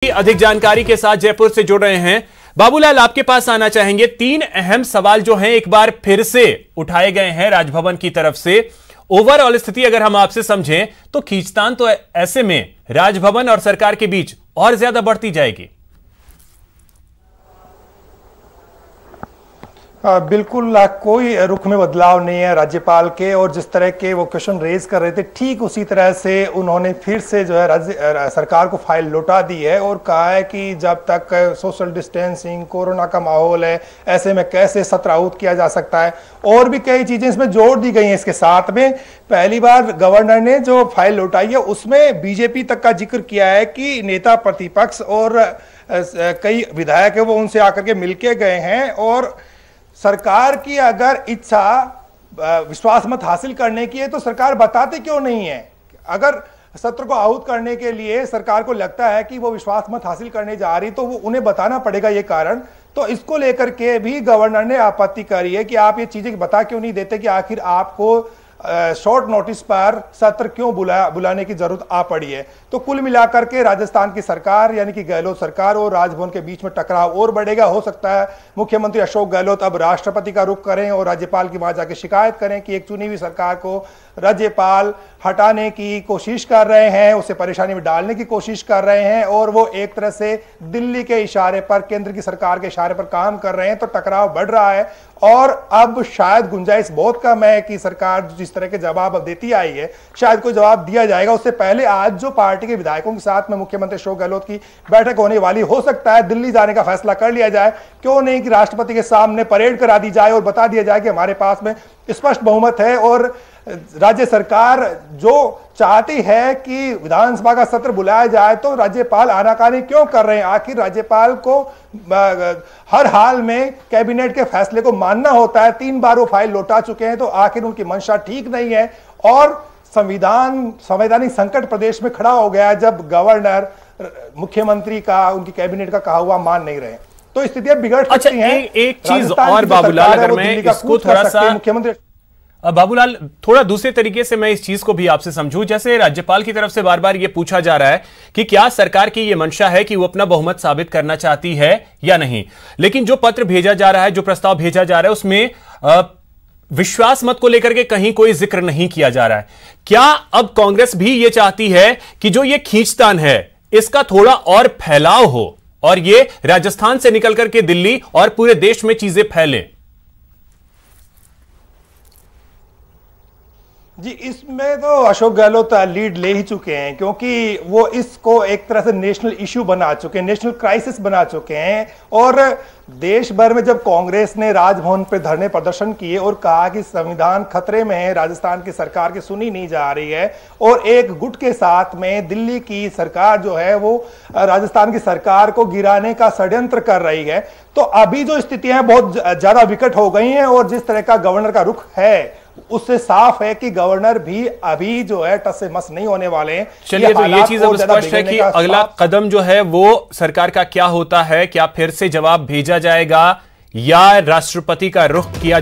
अधिक जानकारी के साथ जयपुर से जुड़ रहे हैं बाबूलाल, आपके पास आना चाहेंगे। तीन अहम सवाल जो हैं एक बार फिर से उठाए गए हैं राजभवन की तरफ से। ओवरऑल स्थिति अगर हम आपसे समझें तो खींचतान तो ऐसे में राजभवन और सरकार के बीच और ज्यादा बढ़ती जाएगी। बिल्कुल कोई रुख में बदलाव नहीं है राज्यपाल के, और जिस तरह के वो क्वेश्चन रेज कर रहे थे ठीक उसी तरह से उन्होंने फिर से जो है सरकार को फाइल लौटा दी है और कहा है कि जब तक सोशल डिस्टेंसिंग, कोरोना का माहौल है, ऐसे में कैसे सत्र आहूत किया जा सकता है। और भी कई चीजें इसमें जोड़ दी गई हैं। इसके साथ में पहली बार गवर्नर ने जो फाइल लौटाई है उसमें बीजेपी तक का जिक्र किया है कि नेता प्रतिपक्ष और कई विधायक है वो उनसे आकर के मिलके गए हैं, और सरकार की अगर इच्छा विश्वास मत हासिल करने की है तो सरकार बताते क्यों नहीं है। अगर सत्र को आहूत करने के लिए सरकार को लगता है कि वो विश्वास मत हासिल करने जा रही तो वो उन्हें बताना पड़ेगा ये कारण। तो इसको लेकर के भी गवर्नर ने आपत्ति करी है कि आप ये चीजें बता क्यों नहीं देते कि आखिर आपको शॉर्ट नोटिस पर सत्र क्यों बुलाने की जरूरत आ पड़ी है। तो कुल मिलाकर के राजस्थान की सरकार यानी कि गहलोत सरकार और राजभवन के बीच में टकराव और बढ़ेगा। हो सकता है मुख्यमंत्री अशोक गहलोत अब राष्ट्रपति का रुख करें और राज्यपाल की वहां जाके शिकायत करें कि एक चुनी हुई सरकार को राज्यपाल हटाने की कोशिश कर रहे हैं, उसे परेशानी में डालने की कोशिश कर रहे हैं, और वो एक तरह से दिल्ली के इशारे पर, केंद्र की सरकार के इशारे पर काम कर रहे हैं। तो टकराव बढ़ रहा है और अब शायद गुंजाइश बहुत कम है कि सरकार जिस तरह के जवाब अब देती आई है शायद कोई जवाब दिया जाएगा। उससे पहले आज जो पार्टी के विधायकों के साथ में मुख्यमंत्री अशोक गहलोत की बैठक होने वाली, हो सकता है दिल्ली जाने का फैसला कर लिया जाए। क्यों नहीं कि राष्ट्रपति के सामने परेड करा दी जाए और बता दिया जाए कि हमारे पास में स्पष्ट बहुमत है और राज्य सरकार जो चाहती है कि विधानसभा का सत्र बुलाया जाए, तो राज्यपाल आनाकानी क्यों कर रहे हैं। आखिर राज्यपाल को हर हाल में कैबिनेट के फैसले को मानना होता है। 3 बार वो फाइल लौटा चुके हैं, तो आखिर उनकी मंशा ठीक नहीं है और संवैधानिक संकट प्रदेश में खड़ा हो गया जब गवर्नर मुख्यमंत्री का, उनकी कैबिनेट का कहा हुआ मान नहीं रहे। तो स्थितियां बिगड़ सकती हैं। एक चीज और बाबूलाल, अगर मैं इसको थोड़ा सा मुख्यमंत्री बाबूलाल थोड़ा दूसरे तरीके से मैं इस चीज को भी आपसे समझूं, जैसे राज्यपाल की तरफ से बार बार यह पूछा जा रहा है कि क्या सरकार की यह मंशा है कि वो अपना बहुमत साबित करना चाहती है या नहीं, लेकिन जो पत्र भेजा जा रहा है, जो प्रस्ताव भेजा जा रहा है, उसमें विश्वास मत को लेकर के कहीं कोई जिक्र नहीं किया जा रहा है। क्या अब कांग्रेस भी यह चाहती है कि जो ये खींचतान है इसका थोड़ा और फैलाव हो और ये राजस्थान से निकल करके दिल्ली और पूरे देश में चीजें फैले? जी, इसमें तो अशोक गहलोत लीड ले ही चुके हैं, क्योंकि वो इसको एक तरह से नेशनल इश्यू बना चुके हैं, नेशनल क्राइसिस बना चुके हैं। और देश भर में जब कांग्रेस ने राजभवन पे धरने प्रदर्शन किए और कहा कि संविधान खतरे में है, राजस्थान की सरकार की सुनी नहीं जा रही है, और एक गुट के साथ में दिल्ली की सरकार जो है वो राजस्थान की सरकार को गिराने का षड्यंत्र कर रही है, तो अभी जो स्थितियां बहुत ज्यादा विकट हो गई हैं। और जिस तरह का गवर्नर का रुख है उससे साफ है कि गवर्नर भी अभी जो है टस से मस नहीं होने वाले हैं। चलिए, तो ये चीज अब स्पष्ट है कि अगला कदम जो है वो सरकार का क्या होता है। क्या फिर से जवाब भेजा जाएगा या राष्ट्रपति का रुख किया